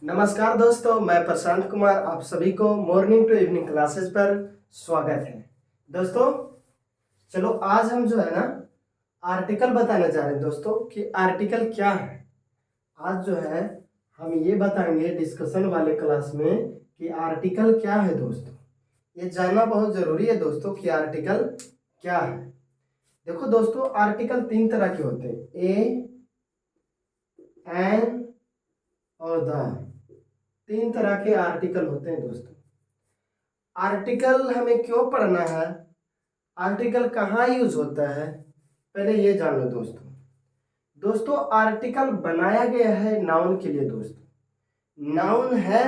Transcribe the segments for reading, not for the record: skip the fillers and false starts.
नमस्कार दोस्तों, मैं प्रशांत कुमार आप सभी को मॉर्निंग टू इवनिंग क्लासेस पर स्वागत है। दोस्तों चलो आज हम जो है ना आर्टिकल बताने जा रहे हैं दोस्तों कि आर्टिकल क्या है। आज जो है हम ये बताएंगे डिस्कशन वाले क्लास में कि आर्टिकल क्या है। दोस्तों ये जानना बहुत जरूरी है दोस्तों कि आर्टिकल क्या है। देखो दोस्तों, आर्टिकल तीन तरह के होते हैं, ए, एन और द। तीन तरह के आर्टिकल होते हैं दोस्तों। आर्टिकल हमें क्यों पढ़ना है, आर्टिकल कहाँ यूज होता है, पहले ये जान लो दोस्तों। दोस्तों आर्टिकल बनाया गया है नाउन के लिए दोस्तों। नाउन है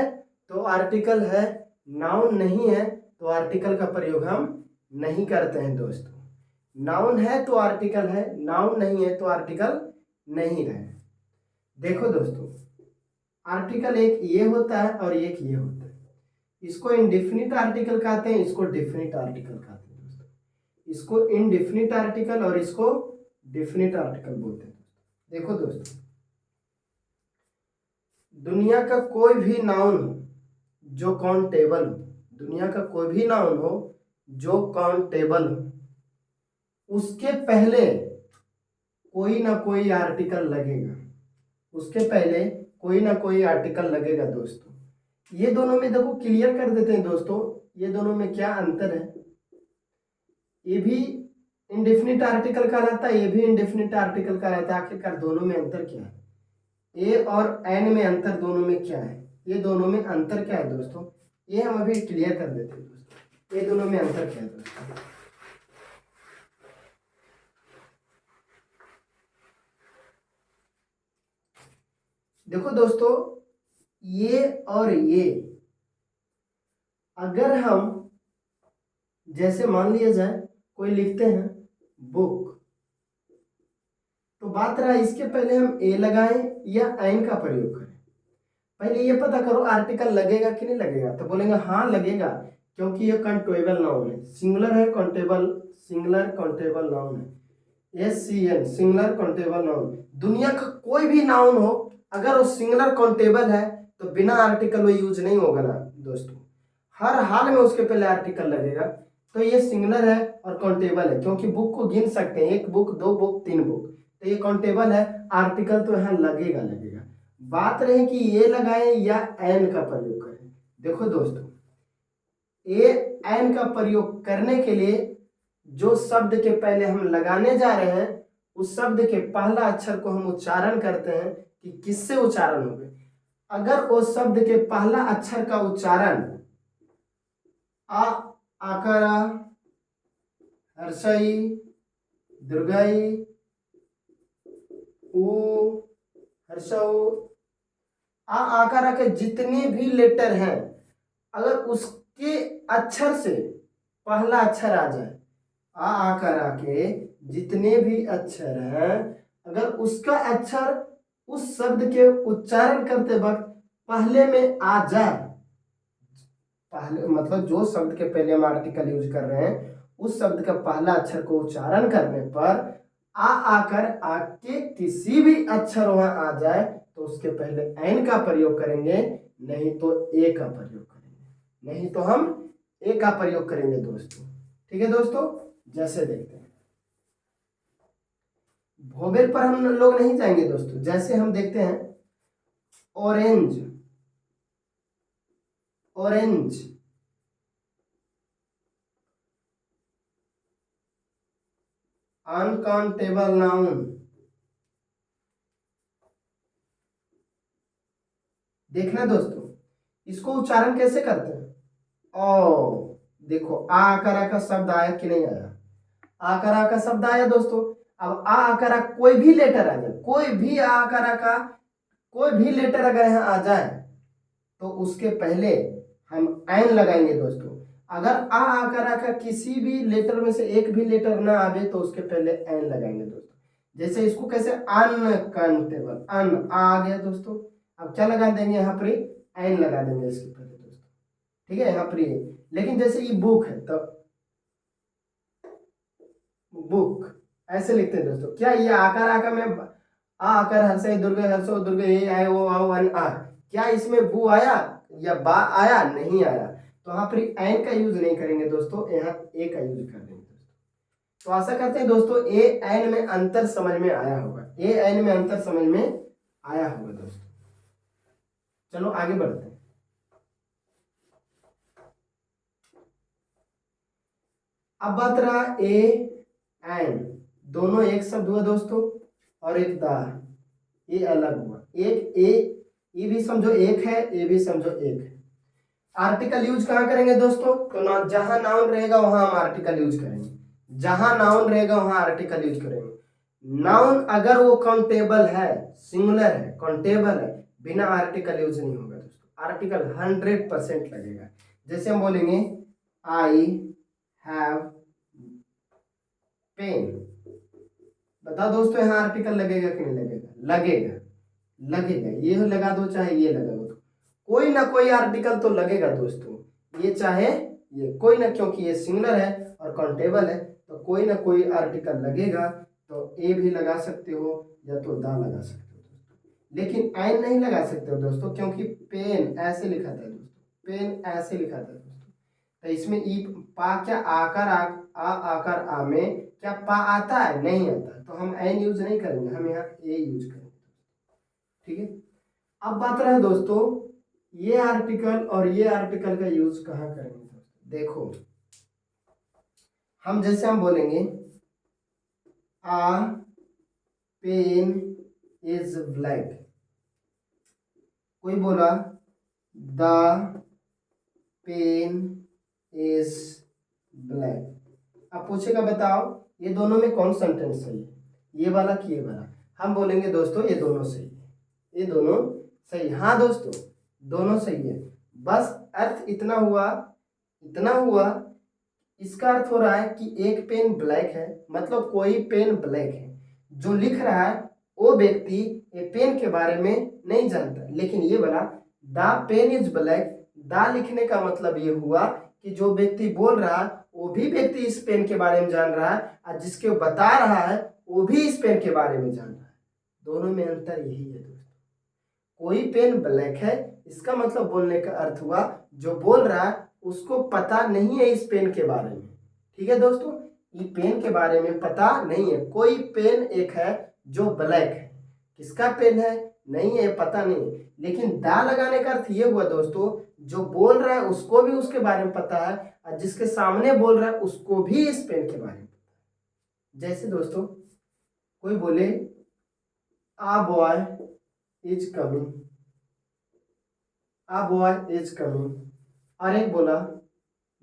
तो आर्टिकल है, नाउन नहीं है तो आर्टिकल का प्रयोग हम नहीं करते हैं दोस्तों। नाउन है तो आर्टिकल है, नाउन नहीं है तो आर्टिकल नहीं रहे। देखो दोस्तों, आर्टिकल एक ये होता है और एक ये होता है। इसको इनडिफिनिट आर्टिकल कहते हैं, इसको डिफिनिट आर्टिकल कहते हैं दोस्तों। इसको इनडिफिनिट आर्टिकल और इसको डिफिनिट आर्टिकल बोलते हैं दोस्तों। देखो दोस्तों, दुनिया का कोई भी नाउन हो जो काउंटेबल हो, दुनिया का कोई भी नाउन हो जो काउंटेबल हो, उसके पहले कोई ना कोई आर्टिकल लगेगा। उसके पहले कोई ना कोई आर्टिकल लगेगा दोस्तों। ये दोनों में देखो क्लियर कर देते हैं दोस्तों, ये दोनों में क्या अंतर है। ये भी इंडेफिनिट आर्टिकल कहलाता है, ये भी इंडेफिनिट आर्टिकल कहलाता है। आखिरकार दोनों में अंतर क्या है, ए और एन में अंतर दोनों में क्या है, ये दोनों में अंतर क्या है दोस्तों, ये हम अभी क्लियर कर देते हैं दोस्तों। ये दोनों में अंतर क्या है दोस्तों। देखो दोस्तों, ये और ये अगर हम जैसे मान लिया जाए कोई लिखते हैं बुक, तो बात रहा इसके पहले हम ए लगाएं या एन का प्रयोग करें। पहले ये पता करो आर्टिकल लगेगा कि नहीं लगेगा, तो बोलेंगे हाँ लगेगा क्योंकि ये काउंटेबल नाउन है, सिंगुलर है, काउंटेबल, सिंगुलर काउंटेबल नाउन है। SCN singular countable noun. दुनिया का कोई भी नाउन हो अगर वो सिंगुलर काउंटेबल है तो बिना आर्टिकल वो यूज नहीं होगा ना दोस्तों, हर हाल में उसके पहले आर्टिकल लगेगा। तो ये सिंगुलर है और काउंटेबल है क्योंकि बुक को गिन सकते हैं, एक बुक, दो बुक, तीन बुक, तो ये काउंटेबल है, आर्टिकल तो यहाँ लगेगा लगेगा। बात रहे कि ये लगाएं या एन का प्रयोग करें। देखो दोस्तों, ए एन का प्रयोग करने के लिए जो शब्द के पहले हम लगाने जा रहे हैं उस शब्द के पहला अक्षर को हम उच्चारण करते हैं कि किससे उच्चारण होगा। अगर उस शब्द के पहला अक्षर का उच्चारण आ, आकारा, हर्षई, दुर्गाई, उ, हर्षऊ, आकारा के जितने भी लेटर हैं, अगर उसके अक्षर से पहला अक्षर आ जाए, आकारा के जितने भी अक्षर हैं अगर उसका अक्षर उस शब्द के उच्चारण करते वक्त पहले में आ जाए, पहले मतलब जो शब्द के पहले हम आर्टिकल यूज कर रहे हैं उस शब्द का पहला अक्षर को उच्चारण करने पर आकर आके किसी भी अक्षर वहां आ जाए तो उसके पहले एन का प्रयोग करेंगे, नहीं तो ए का प्रयोग करेंगे, नहीं तो हम ए का प्रयोग करेंगे दोस्तों। ठीक है दोस्तों, जैसे देखते हैं वोवेल पर हम लोग नहीं जाएंगे दोस्तों। जैसे हम देखते हैं ऑरेंज, ऑरेंज, अनकाउंटेबल नाउन। देखना दोस्तों, इसको उच्चारण कैसे करते हैं। ओ देखो, आ आकारा का शब्द आया कि नहीं आया, आकारा का शब्द आया दोस्तों। अब आ आकारा कोई भी लेटर आ जाए, कोई भी आ आकारा का कोई भी लेटर अगर यहाँ आ जाए तो उसके पहले हम एन लगाएंगे दोस्तों। अगर आ आकारा का किसी भी लेटर में से एक भी लेटर ना आवे तो उसके पहले एन लगाएंगे दोस्तों। जैसे इसको कैसे, अनकाउंटेबल, अन आ गया दोस्तों, अब क्या लगा देंगे यहाँ पर, एन लगा देंगे इसके पहले दोस्तों। ठीक है, यहाँ पर लेकिन जैसे ये बुक है तो बुक ऐसे लिखते हैं दोस्तों। क्या ये आकार आकार में आ आकार हर्ष दुर्ग हर्षो दुर्ग ए आए ओ आओ अन आ, क्या इसमें बू आया या बा आया? नहीं आया, तो यहाँ पर एन का यूज नहीं करेंगे दोस्तों, यहाँ ए का यूज कर देंगे दोस्तों। तो आशा करते हैं दोस्तों ए एन में अंतर समझ में आया होगा, ए एन में अंतर समझ में आया होगा दोस्तों। चलो आगे बढ़ते हैं। अब बात रहा ए एन, दोनों एक शब्द हुआ दोस्तों, और एक दा, ये अलग हुआ। एक ए भी समझो एक है, ए भी समझो एक है। आर्टिकल यूज कहाँ करेंगे दोस्तों? तो ना जहां नाउन रहेगा वहां हम आर्टिकल यूज करेंगे, जहां नाउन रहेगा वहां आर्टिकल यूज करेंगे। नाउन अगर वो काउंटेबल है, सिंगुलर है, काउंटेबल है, बिना आर्टिकल यूज नहीं होगा दोस्तों, आर्टिकल 100% लगेगा। जैसे हम बोलेंगे आई हैव पेन, बताओ दोस्तों यहाँ आर्टिकल लगेगा कि नहीं लगेगा? लगेगा, लगेगा, ये लगा दो चाहे ये लगा दो, कोई ना कोई आर्टिकल तो लगेगा दोस्तों, ये चाहे ये, कोई ना, क्योंकि ये सिंगुलर है और काउंटेबल है तो कोई ना कोई आर्टिकल लगेगा। तो ए भी लगा सकते हो या तो दा लगा सकते हो दोस्तों, लेकिन एन नहीं लगा सकते हो दोस्तों, क्योंकि पेन ऐसे लिखा था दोस्तों, पेन ऐसे लिखा था दोस्तों। तो इसमें ई पा क्या आकर आ आकर आ में क्या पा आता है? नहीं आता, तो हम एन यूज नहीं करेंगे, हम यहाँ ए यूज करेंगे। ठीक है, अब बात रहा दोस्तों ये आर्टिकल और ये आर्टिकल का यूज कहाँ करेंगे दोस्तों? देखो हम जैसे हम बोलेंगे आ पेन इज ब्लैक, कोई बोला द पेन इज ब्लैक। अब पूछेगा बताओ ये दोनों में कौन सेंटेंस सही है, ये वाला कि ये वाला? हम बोलेंगे दोस्तों ये दोनों सही है, ये दोनों सही। हाँ दोस्तों दोनों सही है, बस अर्थ इतना हुआ, इतना हुआ, इसका अर्थ हो रहा है कि एक पेन ब्लैक है, मतलब कोई पेन ब्लैक है, जो लिख रहा है वो व्यक्ति ये पेन के बारे में नहीं जानता। लेकिन ये वाला द पेन इज ब्लैक, दा लिखने का मतलब ये हुआ कि जो व्यक्ति बोल रहा है वो भी व्यक्ति इस पेन के बारे में जान रहा है, और जिसके बता रहा है वो भी इस पेन के बारे में जान रहा है। दोनों में अंतर यही है दोस्तों, कोई पेन ब्लैक है इसका मतलब बोलने का अर्थ हुआ जो बोल रहा है उसको पता नहीं है इस पेन के बारे में। ठीक है दोस्तों, ये पेन के बारे में पता नहीं है, कोई पेन एक है जो ब्लैक है, किसका पेन है नहीं है, पता नहीं। लेकिन दा लगाने का अर्थ ये हुआ दोस्तों जो बोल रहा है उसको भी उसके बारे में पता है, और जिसके सामने बोल रहा है उसको भी इस पेन के बारे में पता है। जैसे दोस्तों कोई बोले आ boy is coming, uh boy is coming, और एक बोला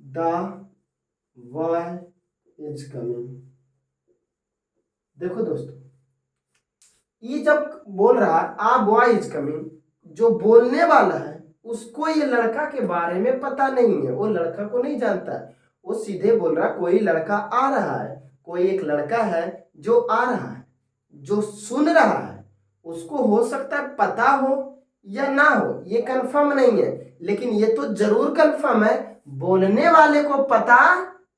द बॉय इज कमिंग। देखो दोस्तों ये जब बोल रहा है आ बॉय इज कमिंग, जो बोलने वाला है उसको ये लड़का के बारे में पता नहीं है, वो लड़का को नहीं जानता है, वो सीधे बोल रहा है कोई लड़का आ रहा है, कोई एक लड़का है जो आ रहा है, जो सुन रहा है, उसको हो सकता है पता हो या ना हो, ये कंफर्म नहीं है, लेकिन ये तो जरूर कंफर्म है बोलने वाले को पता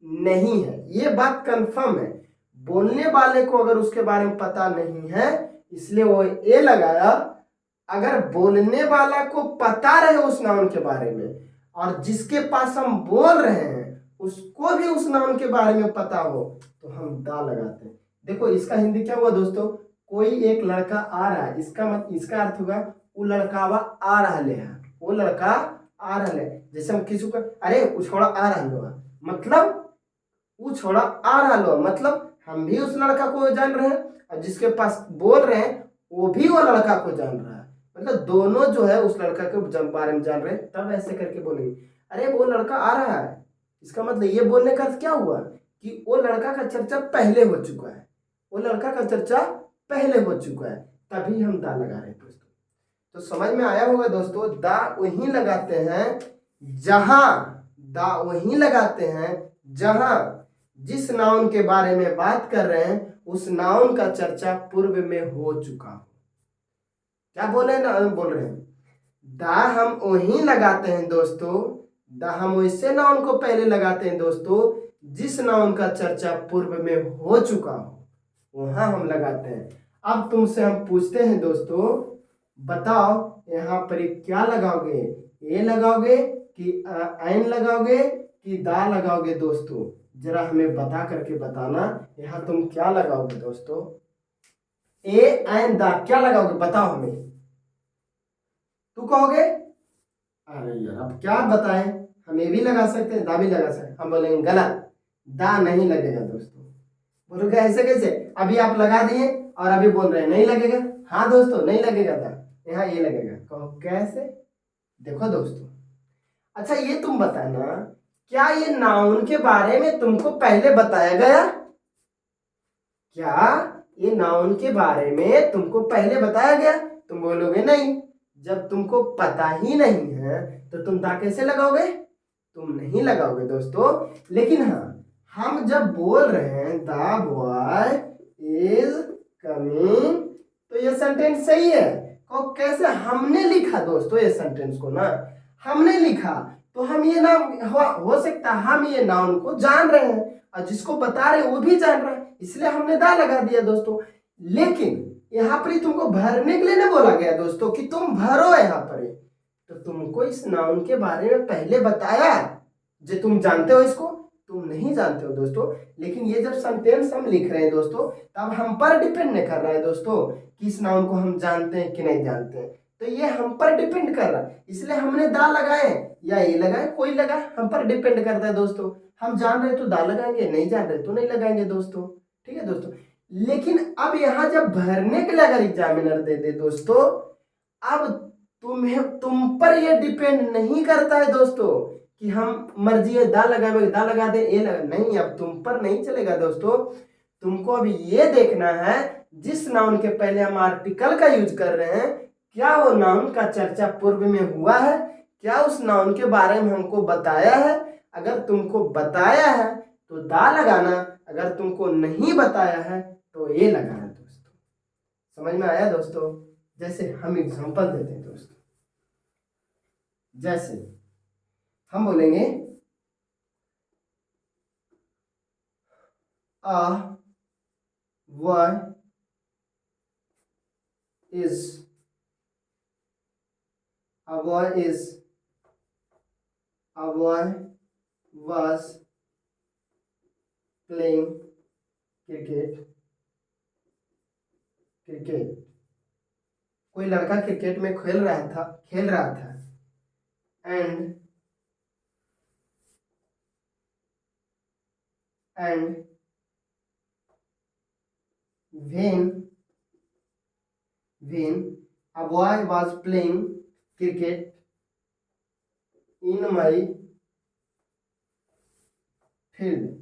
नहीं है, ये बात कंफर्म है। बोलने वाले को अगर उसके बारे में पता नहीं है इसलिए वो ए लगाया। अगर बोलने वाला को पता रहे उस नाउन के बारे में और जिसके पास हम बोल रहे हैं उसको भी उस नाउन के बारे में पता हो तो हम दा लगाते हैं। देखो इसका हिंदी क्या हुआ दोस्तों, कोई एक लड़का आ रहा है, इसका अर्थ होगा वो लड़कावा आ रहा है, वो लड़का आ रहा है। जैसे हम किसी को अरे वो छोड़ा आ रहा लो, मतलब वो छोड़ा आ रहा लो, मतलब हम भी उस लड़का को जान रहे हैं और जिसके पास बोल रहे हैं वो भी वो लड़का को जान रहा है, मतलब दोनों जो है उस लड़का के बारे में जान रहे हैं। तब ऐसे करके बोलेंगे अरे वो लड़का आ रहा है, इसका मतलब ये बोलने का अर्थ क्या हुआ कि वो लड़का का चर्चा पहले हो चुका है, वो लड़का का चर्चा पहले हो चुका है, तभी हम दा लगा रहे हैं दोस्तों। तो समझ में आया होगा दोस्तों, दा वहीं लगाते हैं जहां, दा वहीं लगाते हैं जहां जिस नाउन के बारे में बात कर रहे हैं उस नाउन का चर्चा पूर्व में हो चुका हो। क्या बोल रहे हैं दा हम वहीं लगाते हैं दोस्तों, दा हम वैसे नाउन को पहले लगाते हैं दोस्तों जिस नाउन का चर्चा पूर्व में हो चुका हो, वहां हम लगाते हैं। अब तुमसे हम पूछते हैं दोस्तों बताओ यहाँ पर क्या लगाओगे, ए लगाओगे कि ऐन लगाओगे कि दा लगाओगे दोस्तों? जरा हमें बता करके बताना, यहाँ तुम क्या लगाओगे दोस्तों? ए ऐन दा क्या लगाओगे, बताओ हमें। तू कहोगे अरे यार अब क्या बताएं, हम ए भी लगा सकते हैं दा भी लगा सकते हैं। हम बोलेंगे गलत, दा नहीं लगेगा दोस्तों। बोलोगे ऐसे कैसे, अभी आप लगा दिए और अभी बोल रहे हैं नहीं लगेगा। हाँ दोस्तों नहीं लगेगा दा, यहाँ ये लगेगा। कहो कैसे, देखो दोस्तों। अच्छा ये तुम बताना, क्या ये नाउन के बारे में तुमको पहले बताया गया? क्या ये नाउन के बारे में तुमको पहले बताया गया? तुम बोलोगे नहीं। जब तुमको पता ही नहीं है तो तुम दा कैसे लगाओगे? तुम नहीं लगाओगे दोस्तों। लेकिन हाँ, हम जब बोल रहे हैं द बॉय इज कमिंग, तो ये सेंटेंस सही है। और कैसे हमने लिखा दोस्तों ये सेंटेंस को ना, हमने लिखा तो हम ये नाम हो सकता है हम ये नाउन को जान रहे हैं और जिसको बता रहे हैं वो भी जान रहा है, इसलिए हमने दा लगा दिया दोस्तों। लेकिन यहाँ पर तुमको भरने के लिए नहीं बोला गया दोस्तों कि तुम भरो यहाँ पर, तो तुमको इस नाउन के बारे में पहले बताया जो तुम जानते हो इसको, तुम नहीं जानते हो दोस्तों। लेकिन ये जब सेंटेंस हम लिख रहे हैं दोस्तों, तब हम पर डिपेंड नहीं कर रहा है दोस्तों कि इस नाउन को हम जानते हैं कि नहीं जानते हैं। तो ये हम पर डिपेंड कर रहा है, इसलिए हमने दा लगाए या ये लगाए, कोई लगाए, हम पर डिपेंड करता है दोस्तों। हम जान रहे तो दा लगाएंगे, नहीं जान रहे तो नहीं लगाएंगे दोस्तों। ठीक है दोस्तों। लेकिन अब यहाँ जब भरने के लिए अगर एग्जामिनर दे दे दोस्तों, अब तुम पर ये डिपेंड नहीं करता है दोस्तों कि हम मर्जी है दा लगाए दा लगा दे ए लगा, नहीं, अब तुम पर नहीं चलेगा दोस्तों। तुमको अभी ये देखना है जिस नाउन के पहले हम आर्टिकल का यूज कर रहे हैं, क्या वो नाउन का चर्चा पूर्व में हुआ है, क्या उस नाउन के बारे में हमको बताया है। अगर तुमको बताया है तो दा लगाना, अगर तुमको नहीं बताया है तो ये लगाना दोस्तों। समझ में आया दोस्तों? जैसे हम एग्जांपल देते हैं दोस्तों, जैसे हम बोलेंगे a boy is a boy was playing cricket। कोई लड़का क्रिकेट में खेल रहा था and when a boy was playing cricket in my field,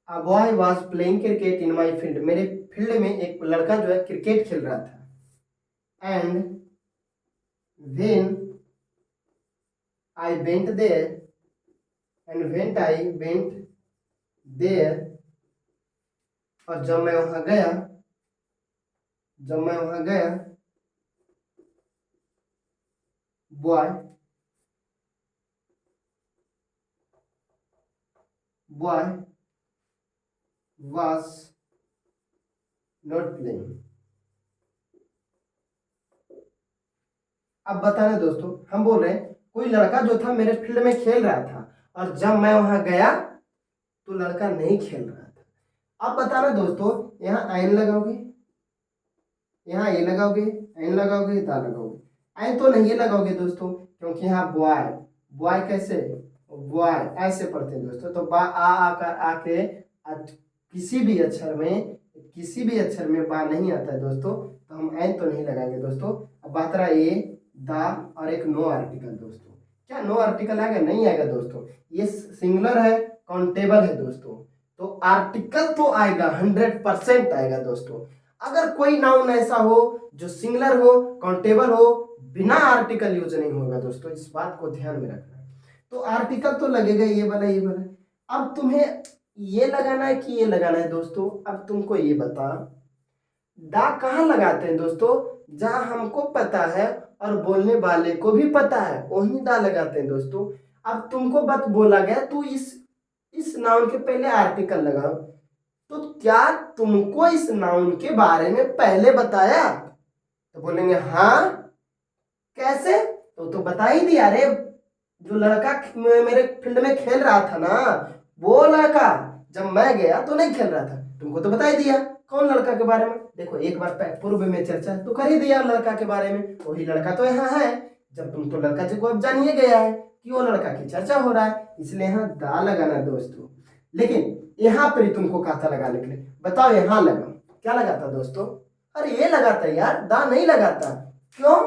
a boy was playing cricket in my field, मेरे फील्ड में एक लड़का जो है क्रिकेट खेल रहा था। And when I went there, और जब मैं वहां गया बॉय was not playing। अब बताना दोस्तों, हम बोल रहे हैं कोई लड़का जो था मेरे फील्ड में खेल रहा था और जब मैं वहां गया तो लड़का नहीं खेल रहा था। अब बताना दोस्तों, यहाँ आइन लगाओगे, यहाँ ए लगाओगे, आइन लगाओगे, दा लगाओगे। आइन तो नहीं लगाओगे दोस्तों, क्योंकि यहाँ बॉय कैसे, बॉय ऐसे पढ़ते हैं दोस्तों। तो बा आकर आके किसी भी अक्षर में बा नहीं आता है दोस्तों, तो हम आइन तो नहीं लगाएंगे दोस्तों। अब बात रहा ये दा और एक नो आर्टिकल दोस्तों। क्या नो आर्टिकल आएगा? नहीं आएगा दोस्तों। ये सिंगुलर है, काउंटेबल है दोस्तों, तो आर्टिकल तो आएगा, 100% आएगा दोस्तों। अगर कोई नाउन ऐसा हो जो सिंगुलर हो, काउंटेबल हो, बिना आर्टिकल यूज नहीं होगा दोस्तों, इस बात को ध्यान में रखना। तो आर्टिकल तो लगेगा, ये वाला। अब तुम्हें ये लगाना है कि ये लगाना है दोस्तों? अब तुमको ये बता, दा कहाँ लगाते हैं दोस्तों? जहां हमको पता है और बोलने वाले को भी पता है वहीं दा लगाते हैं दोस्तों। अब तुमको बात बोला गया तू इस नाउन के पहले आर्टिकल लगाओ, तो क्या तुमको इस नाउन के बारे में पहले बताया? तो बोलेंगे हाँ कैसे, तो बता ही दिया। अरे जो लड़का मेरे फील्ड में खेल रहा था ना, वो लड़का जब मैं गया तो नहीं खेल रहा था, तुमको तो बता ही दिया। कौन लड़का के बारे में? देखो एक बार पूर्व में चर्चा तो कर ही दिया लड़का के बारे में, वही लड़का तो यहाँ है। जब तुम तो लड़का जी को अब जानिए गया है कि वो लड़का की चर्चा हो रहा है, इसलिए यहाँ दा लगाना दोस्तों। लेकिन यहाँ पर ही तुमको कहा था लगाने के लिए, बताओ यहाँ लगाओ, क्या लगाता दोस्तों? अरे ये लगाता यार, दा नहीं लगाता। क्यों?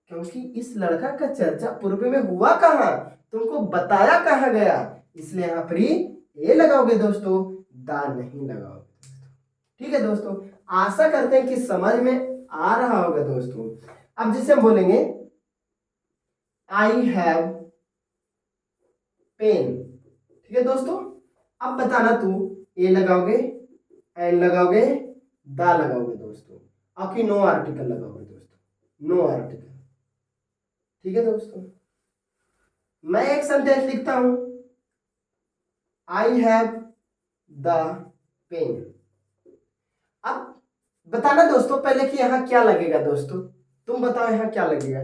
क्योंकि इस लड़का का चर्चा पूर्व में हुआ कहाँ, तुमको बताया कहाँ गया, इसलिए यहाँ पर ये लगाओगे दोस्तों, दा नहीं लगाओगे। ठीक है दोस्तों, आशा करते हैं कि समझ में आ रहा होगा दोस्तों। अब जिसे हम बोलेंगे आई हैव पेन, ठीक है दोस्तों। अब बताना तू ए लगाओगे, एन लगाओगे, दा लगाओगे दोस्तों, आपकी नो आर्टिकल लगाओगे दोस्तों, नो आर्टिकल। ठीक है दोस्तों, मैं एक सेंटेंस लिखता हूं, आई हैव द पेन। अब बताना दोस्तों पहले कि यहां क्या लगेगा दोस्तों, तुम बताओ यहां क्या लगेगा।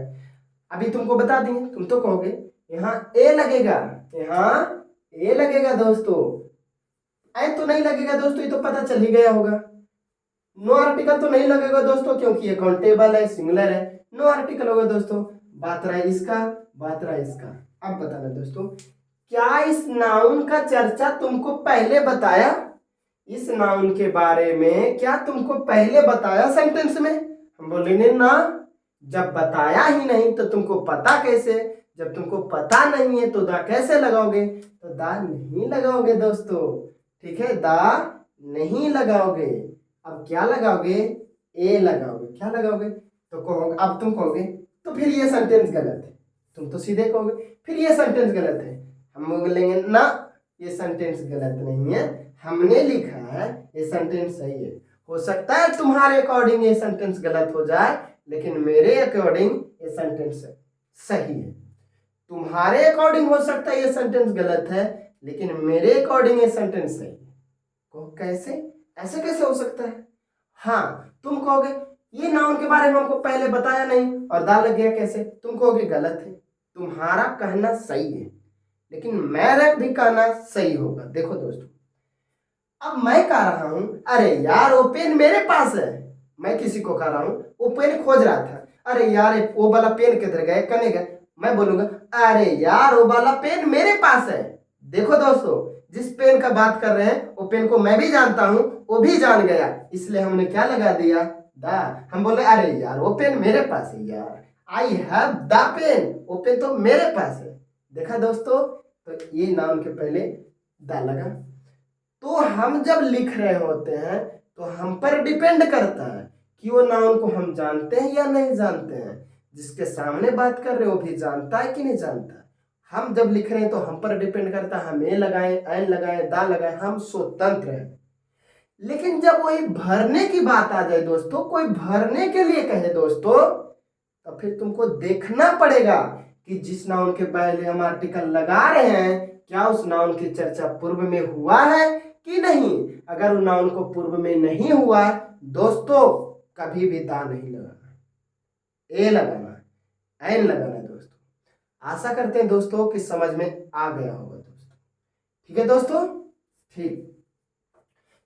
अभी तुमको बता दिए, तुम तो कहोगे यहां ए लगेगा, यहां ए लगेगा दोस्तों, एन तो नहीं लगेगा दोस्तों, ये तो पता चल ही गया होगा। नो आर्टिकल तो नहीं लगेगा दोस्तों क्योंकि ये काउंटेबल है, सिंगुलर है, नो आर्टिकल होगा दोस्तों। बात रहा इसका, बात रहा इसका। अब बताना दोस्तों, क्या इस नाउन का चर्चा तुमको पहले बताया? इस नाउन के बारे में क्या तुमको पहले बताया सेंटेंस में? हम बोलेंगे ना, जब बताया ही नहीं तो तुमको पता कैसे? जब तुमको पता नहीं है तो दा कैसे लगाओगे? तो दा नहीं लगाओगे दोस्तों, ठीक है, दा नहीं लगाओगे। अब क्या लगाओगे? ए लगाओगे। क्या लगाओगे? तो कहोगे, अब तुम कहोगे तो फिर ये सेंटेंस गलत है, तुम तो सीधे कहोगे फिर ये सेंटेंस गलत है। हम बोलेंगे ना, ये सेंटेंस गलत नहीं है, हमने लिखा है ये सेंटेंस सही है। हो सकता है तुम्हारे अकॉर्डिंग ये सेंटेंस गलत हो जाए, लेकिन मेरे अकॉर्डिंग ये सेंटेंस सही है। तुम्हारे अकॉर्डिंग हो सकता है ये सेंटेंस गलत है, लेकिन मेरे अकॉर्डिंग ये सेंटेंस सही है। कैसे? ऐसे कैसे हो सकता है? हाँ, तुम कहोगे ये नाउन के बारे में हमको पहले बताया नहीं और दा लग गया कैसे? तुम कहोगे गलत है। तुम्हारा कहना सही है, लेकिन मेरा भी कहना सही होगा। देखो दोस्तों, अब मैं कह रहा हूं अरे यार वो पेन मेरे पास है, मैं किसी को कह रहा हूं वो पेन खोज रहा था, अरे यार वो वाला पेन किधर गए, कने गए? मैं बोलूंगा अरे यार वो वाला पेन मेरे पास है। देखो दोस्तों, जिस पेन का बात कर रहे हैं वो पेन को मैं भी जानता हूं, वो भी जान गया, इसलिए हमने क्या लगा दिया? दा। हम बोले अरे यार वो पेन मेरे पास है यार, आई हैव द पेन, वो पेन तो मेरे पास है। देखा दोस्तों, तो ये नाउन के पहले दा लगा। तो हम जब लिख रहे होते हैं तो हम पर डिपेंड करता है कि वो नाउन को हम जानते हैं या नहीं जानते हैं। जिसके सामने बात कर रहे हो वो भी जानता है कि नहीं जानता। हम जब लिख रहे हैं तो हम पर डिपेंड करता है, हम ए लगाएं, एन लगाएं, दा लगाएं, हम स्वतंत्र हैं। लेकिन जब वही भरने की बात आ जाए दोस्तों, कोई भरने के लिए कहे दोस्तों, तो फिर तुमको देखना पड़ेगा कि जिस नाउन के पहले हम आर्टिकल लगा रहे हैं क्या उस नाउन की चर्चा पूर्व में हुआ है कि नहीं। अगर उस नाउन को पूर्व में नहीं हुआ दोस्तों, कभी भी दा नहीं लगाना, ए लगाना, एन लगाना दोस्तों। आशा करते हैं दोस्तों कि समझ में आ गया होगा दोस्तों। ठीक है दोस्तों, ठीक।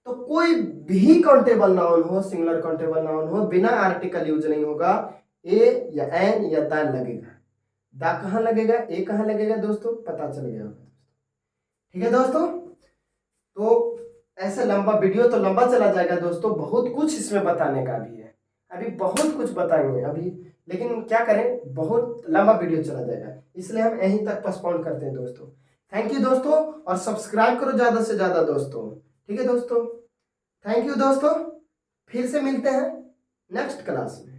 तो कोई भी काउंटेबल नाउन हो, सिंगुलर काउंटेबल नाउन हो, बिना आर्टिकल यूज नहीं होगा, ए या एन या दा लगेगा। दा कहाँ लगेगा, ए कहाँ लगेगा दोस्तों, पता चल गया होगा। ठीक है दोस्तों, तो ऐसे लंबा वीडियो तो लंबा चला जाएगा दोस्तों, बहुत कुछ इसमें बताने का भी है, अभी बहुत कुछ बताएंगे अभी, लेकिन क्या करें, बहुत लंबा वीडियो चला जाएगा, इसलिए हम यहीं तक पोस्टपोन करते हैं दोस्तों। थैंक यू दोस्तों, और सब्सक्राइब करो ज़्यादा से ज़्यादा दोस्तों। ठीक है दोस्तों, थैंक यू दोस्तों, फिर से मिलते हैं नेक्स्ट क्लास में।